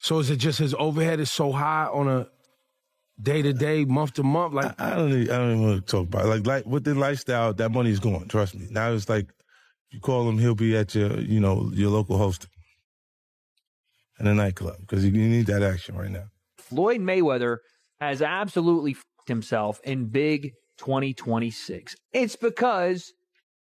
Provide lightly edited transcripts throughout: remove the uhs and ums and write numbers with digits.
So is it just his overhead is so high on a day-to-day, month-to-month? Like I don't even want to talk about it. Like with the lifestyle, that money's gone. Trust me. Now it's like you call him, he'll be at your local host in a nightclub because you need that action right now. Floyd Mayweather has absolutely f***ed himself in big 2026. It's because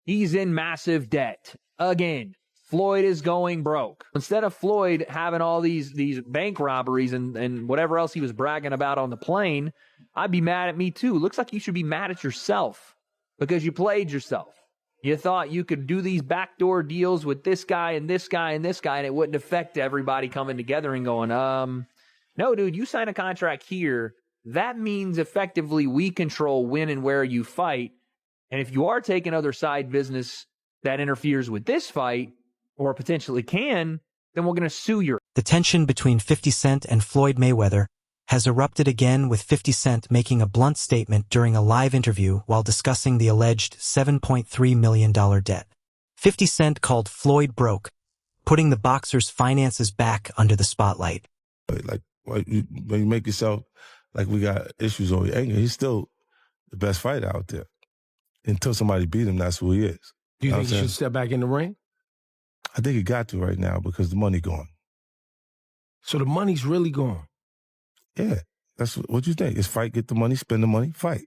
he's in massive debt again. Floyd is going broke. Instead of Floyd having all these bank robberies and whatever else he was bragging about on the plane, I'd be mad at me too. Looks like you should be mad at yourself because you played yourself. You thought you could do these backdoor deals with this guy and this guy and this guy, and it wouldn't affect everybody coming together and going, no, dude, you sign a contract here. That means effectively we control when and where you fight. And if you are taking other side business that interferes with this fight, or potentially can, then we're going to sue your... The tension between 50 Cent and Floyd Mayweather has erupted again, with 50 Cent making a blunt statement during a live interview while discussing the alleged $7.3 million debt. 50 Cent called Floyd broke, putting the boxer's finances back under the spotlight. Like, when you make yourself like we got issues over your anger, he's still the best fighter out there. Until somebody beat him, that's who he is. Do you think he should step back in the ring? I think he got to right now because the money gone. So the money's really gone? Yeah. That's what you think. It's fight, get the money, spend the money, fight.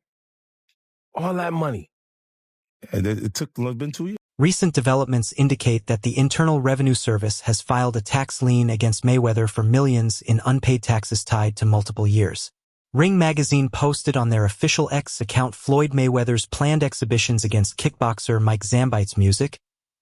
All that money? And it's been 2 years. Recent developments indicate that the Internal Revenue Service has filed a tax lien against Mayweather for millions in unpaid taxes tied to multiple years. Ring Magazine posted on their official X account Floyd Mayweather's planned exhibitions against kickboxer Mike Zambite's music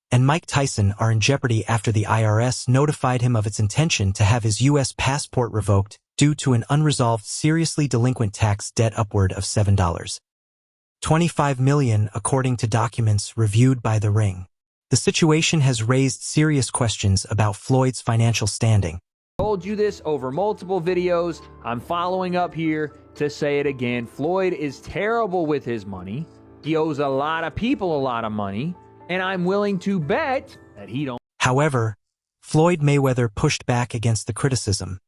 and Mike Tyson are in jeopardy after the IRS notified him of its intention to have his U.S. passport revoked due to an unresolved seriously delinquent tax debt upward of $7.25 million, according to documents reviewed by The Ring. The situation has raised serious questions about Floyd's financial standing. I told you this over multiple videos. I'm following up here to say it again. Floyd is terrible with his money. He owes a lot of people a lot of money. And I'm willing to bet that he don't. However, Floyd Mayweather pushed back against the criticism,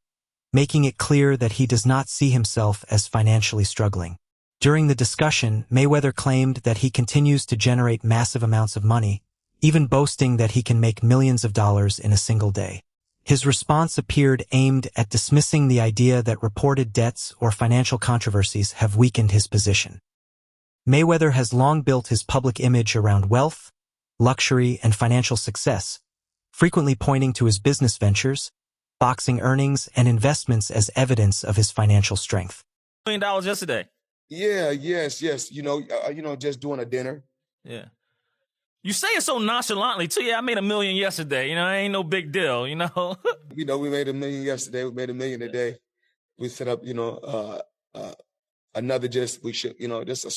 making it clear that he does not see himself as financially struggling. During the discussion, Mayweather claimed that he continues to generate massive amounts of money, even boasting that he can make millions of dollars in a single day. His response appeared aimed at dismissing the idea that reported debts or financial controversies have weakened his position. Mayweather has long built his public image around wealth, luxury, and financial success, frequently pointing to his business ventures, boxing earnings, and investments as evidence of his financial strength. $1 million yesterday. Yeah, yes. Just doing a dinner. Yeah. You say it so nonchalantly too. Yeah, I made $1 million yesterday. It ain't no big deal, We made $1 million yesterday. We made $1 million today. We set up, another just a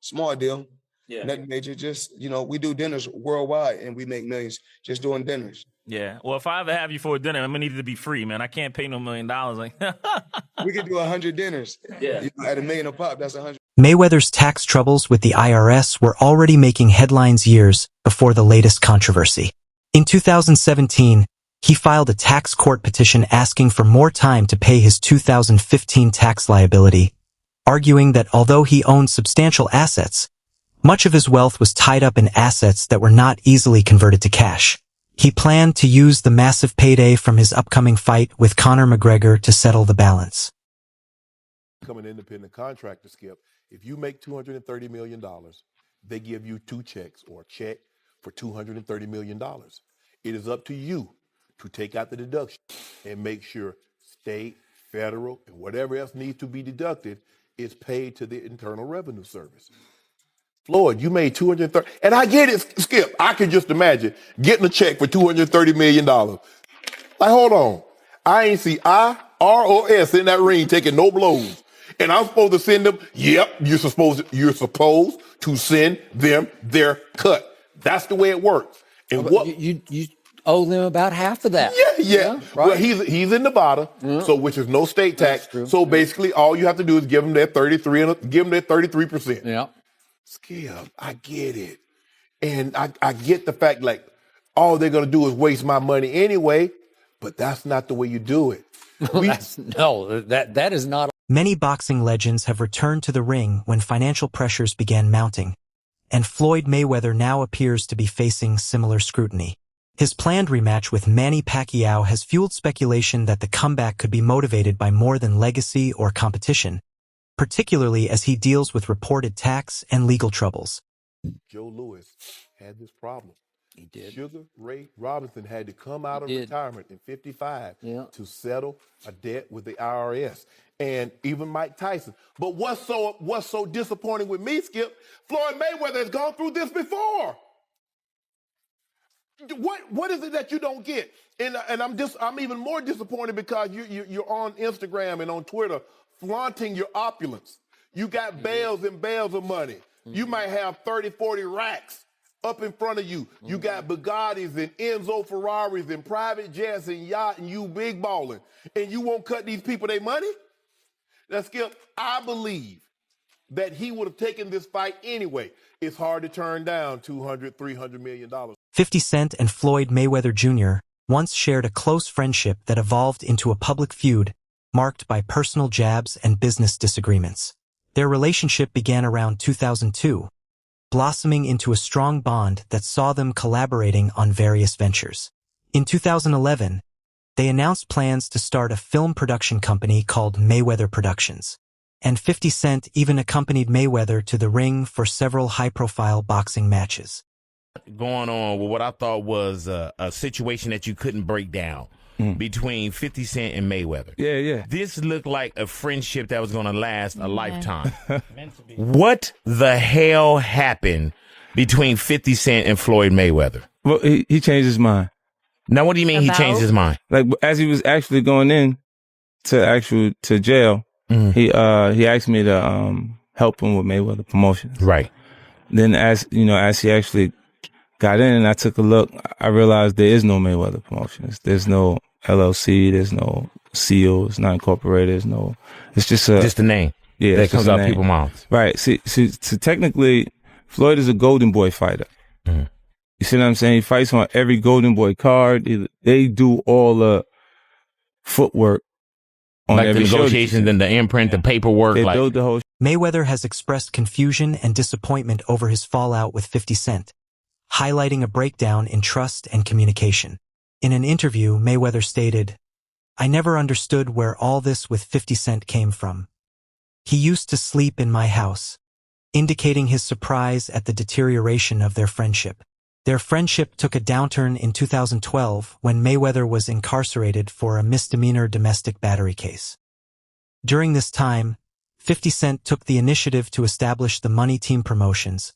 small deal. Yeah. Nothing major. Just, we do dinners worldwide and we make millions just doing dinners. Yeah. Well, if I ever have you for a dinner, I'm gonna need it to be free, man. I can't pay no $1 million. We could do 100 dinners. Yeah. At $1 million a pop, that's 100. Mayweather's tax troubles with the IRS were already making headlines years before the latest controversy. In 2017, he filed a tax court petition asking for more time to pay his 2015 tax liability, arguing that although he owned substantial assets, much of his wealth was tied up in assets that were not easily converted to cash. He planned to use the massive payday from his upcoming fight with Conor McGregor to settle the balance. Become an independent contractor, Skip. If you make $230 million, they give you 2 checks or a check for $230 million. It is up to you to take out the deduction and make sure state, federal, and whatever else needs to be deducted is paid to the Internal Revenue Service. Floyd, you made $230, and I get it, Skip. I can just imagine getting a check for $230 million. Like, hold on. I ain't see I, R, or S in that ring taking no blows. And I'm supposed to send them, yep, you're supposed to send them their cut. That's the way it works. And what you owe them about half of that. Yeah. Right? Well, he's in Nevada, so which is no state tax. So basically, all you have to do is give them their 33%. Yeah. Skip, I get it. And I get the fact, like, all they're going to do is waste my money anyway, but that's not the way you do it. That is not. Many boxing legends have returned to the ring when financial pressures began mounting, and Floyd Mayweather now appears to be facing similar scrutiny. His planned rematch with Manny Pacquiao has fueled speculation that the comeback could be motivated by more than legacy or competition, particularly as he deals with reported tax and legal troubles. Joe Louis had this problem. He did. Sugar Ray Robinson had to come out of did. retirement in 55 Yeah. to settle a debt with the IRS. And even Mike Tyson. But what's so disappointing with me, Skip, Floyd Mayweather has gone through this before. What is it that you don't get? And I'm even more disappointed because you're on Instagram and on Twitter flaunting your opulence. You got bales and bales of money. You might have 30, 40 racks up in front of you. You got Bugattis and Enzo Ferraris and private jets and yacht and you big balling. And you won't cut these people their money? Now, Skip, I believe that he would have taken this fight anyway. It's hard to turn down $200, $300 million. 50 Cent and Floyd Mayweather Jr. once shared a close friendship that evolved into a public feud marked by personal jabs and business disagreements. Their relationship began around 2002, blossoming into a strong bond that saw them collaborating on various ventures. In 2011, they announced plans to start a film production company called Mayweather Productions, and 50 Cent even accompanied Mayweather to the ring for several high-profile boxing matches. Going on with what I thought was a situation that you couldn't break down between 50 Cent and Mayweather. Yeah. This looked like a friendship that was going to last a lifetime. What the hell happened between 50 Cent and Floyd Mayweather? Well, he changed his mind. Now, what do you mean he changed his mind? Like, as he was actually going in to jail, he asked me to help him with Mayweather Promotions. Right. Then as he actually got in and I took a look, I realized there is no Mayweather Promotions. There's no LLC. There's no seal. It's not incorporated. It's just a name. Yeah, that comes out of people's mouths. Right. See, technically, Floyd is a Golden Boy fighter. Mm-hmm. You see what I'm saying? He fights on every Golden Boy card. They do all the footwork on like every the negotiations and the imprint, the paperwork. They build the whole. Mayweather has expressed confusion and disappointment over his fallout with 50 Cent, highlighting a breakdown in trust and communication. In an interview, Mayweather stated, "I never understood where all this with 50 Cent came from. He used to sleep in my house," indicating his surprise at the deterioration of their friendship. Their friendship took a downturn in 2012 when Mayweather was incarcerated for a misdemeanor domestic battery case. During this time, 50 Cent took the initiative to establish the Money Team Promotions,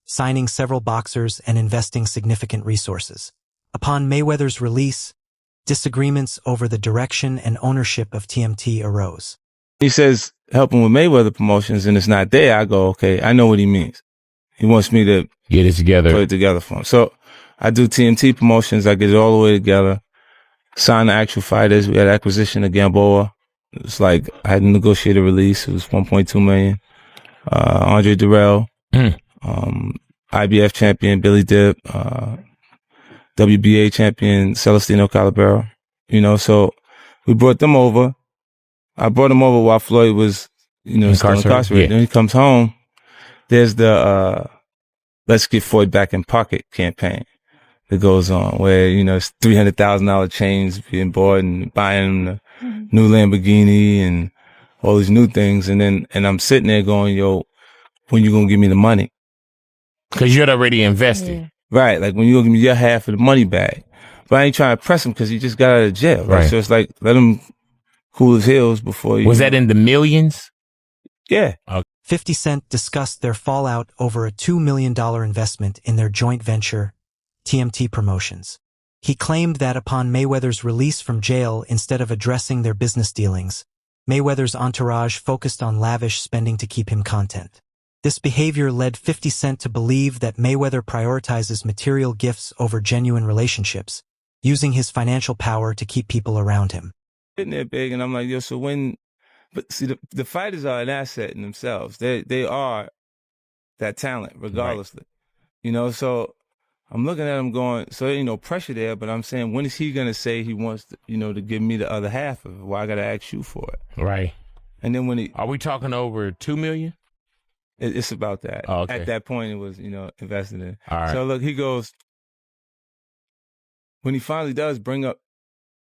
signing several boxers and investing significant resources. Upon Mayweather's release, disagreements over the direction and ownership of TMT arose. He says, help him with Mayweather Promotions, and it's not there. I go, okay, I know what he means. He wants me to get it together, put it together for him. So I do TMT Promotions. I get it all the way together. Sign the actual fighters. We had acquisition of Gamboa. It was like I had to negotiate a release. It was $1.2 million. Andre Durrell, IBF champion Billy Dip, WBA champion Celestino Calabero. So we brought them over. I brought him over while Floyd was, still incarcerated. Yeah. Then he comes home. There's the Let's Get Floyd Back in Pocket campaign that goes on where, it's $300,000 chains being bought and buying the new Lamborghini and all these new things. And I'm sitting there going, yo, when you going to give me the money? Because you're already invested. Yeah. Right. Like when you going to give me your half of the money back. But I ain't trying to press him because he just got out of jail. Right. So it's like, let him cool his heels before you. Was that in the millions? Yeah. 50 Cent discussed their fallout over a $2 million investment in their joint venture, TMT Promotions. He claimed that upon Mayweather's release from jail, instead of addressing their business dealings, Mayweather's entourage focused on lavish spending to keep him content. This behavior led 50 Cent to believe that Mayweather prioritizes material gifts over genuine relationships, using his financial power to keep people around him. Sitting there big, and I'm like, yo, so when... But see, the fighters are an asset in themselves. They are that talent, regardlessly. Right. So I'm looking at him going, so there ain't no pressure there, but I'm saying, when is he going to say he wants to, to give me the other half of it? Why I got to ask you for it? Right. And then when he... Are we talking over $2 million? It's about that. Oh, okay. At that point, it was, invested in. All right. So look, he goes, when he finally does bring up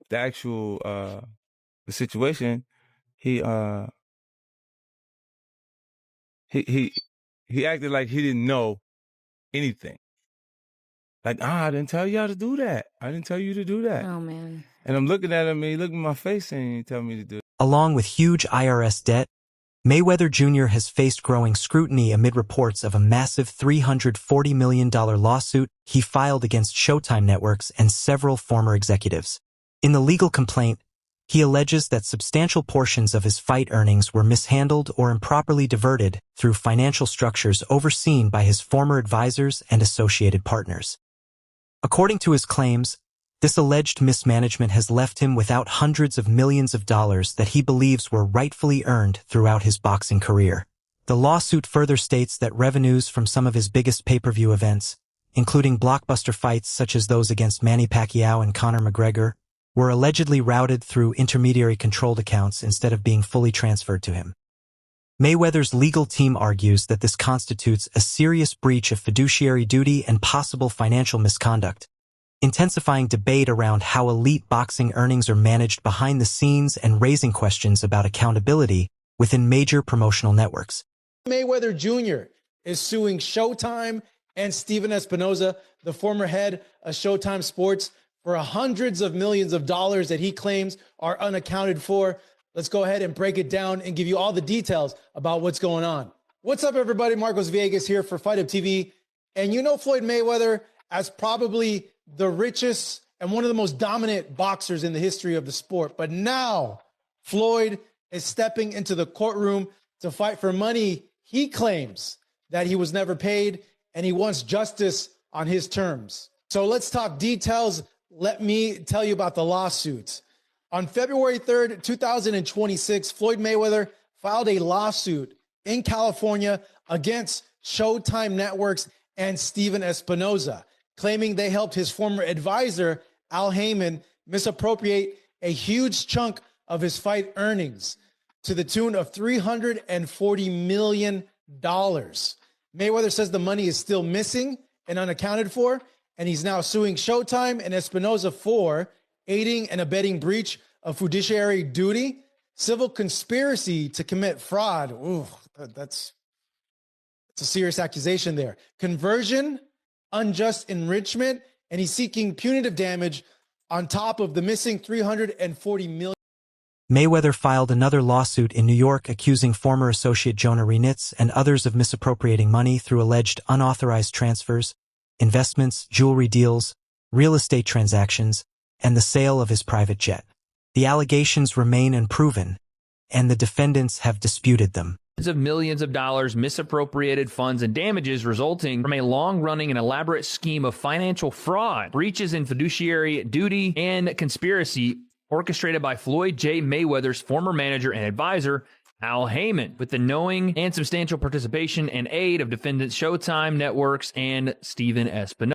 the actual, the situation, he acted like he didn't know anything. Like, I didn't tell y'all to do that. I didn't tell you to do that. Oh, man. And I'm looking at him, and he looked in my face and he tell me to do it. Along with huge IRS debt, Mayweather Jr. has faced growing scrutiny amid reports of a massive $340 million lawsuit he filed against Showtime networks and several former executives. In the legal complaint, he alleges that substantial portions of his fight earnings were mishandled or improperly diverted through financial structures overseen by his former advisors and associated partners. According to his claims, this alleged mismanagement has left him without hundreds of millions of dollars that he believes were rightfully earned throughout his boxing career. The lawsuit further states that revenues from some of his biggest pay-per-view events, including blockbuster fights such as those against Manny Pacquiao and Conor McGregor, were allegedly routed through intermediary-controlled accounts instead of being fully transferred to him. Mayweather's legal team argues that this constitutes a serious breach of fiduciary duty and possible financial misconduct, intensifying debate around how elite boxing earnings are managed behind the scenes and raising questions about accountability within major promotional networks. Mayweather Jr. is suing Showtime and Steven Espinoza, the former head of Showtime Sports, for hundreds of millions of dollars that he claims are unaccounted for. Let's go ahead and break it down and give you all the details about what's going on. What's up, everybody? Marcos Villegas here for Fight Up TV. And you know Floyd Mayweather as probably the richest and one of the most dominant boxers in the history of the sport. But now Floyd is stepping into the courtroom to fight for money he claims that he was never paid, and he wants justice on his terms. So let's talk details. Let me tell you about the lawsuits. On February 3rd, 2026, Floyd Mayweather filed a lawsuit in California against Showtime Networks and Steven Espinoza, claiming they helped his former advisor, Al Heyman, misappropriate a huge chunk of his fight earnings to the tune of $340 million. Mayweather says the money is still missing and unaccounted for, and he's now suing Showtime and Espinoza for aiding and abetting breach of fiduciary duty, civil conspiracy to commit fraud. Ooh, that's a serious accusation there. Conversion, unjust enrichment, and he's seeking punitive damage on top of the missing $340 million. Mayweather filed another lawsuit in New York accusing former associate Jonah Renitz and others of misappropriating money through alleged unauthorized transfers, investments, jewelry deals, real estate transactions, and the sale of his private jet. The allegations remain unproven, and the defendants have disputed them. Of millions of dollars, misappropriated funds, and damages resulting from a long-running and elaborate scheme of financial fraud, breaches in fiduciary duty, and conspiracy orchestrated by Floyd J. Mayweather's former manager and advisor, Al Heyman, with the knowing and substantial participation and aid of defendants Showtime Networks and Steven Espinoza.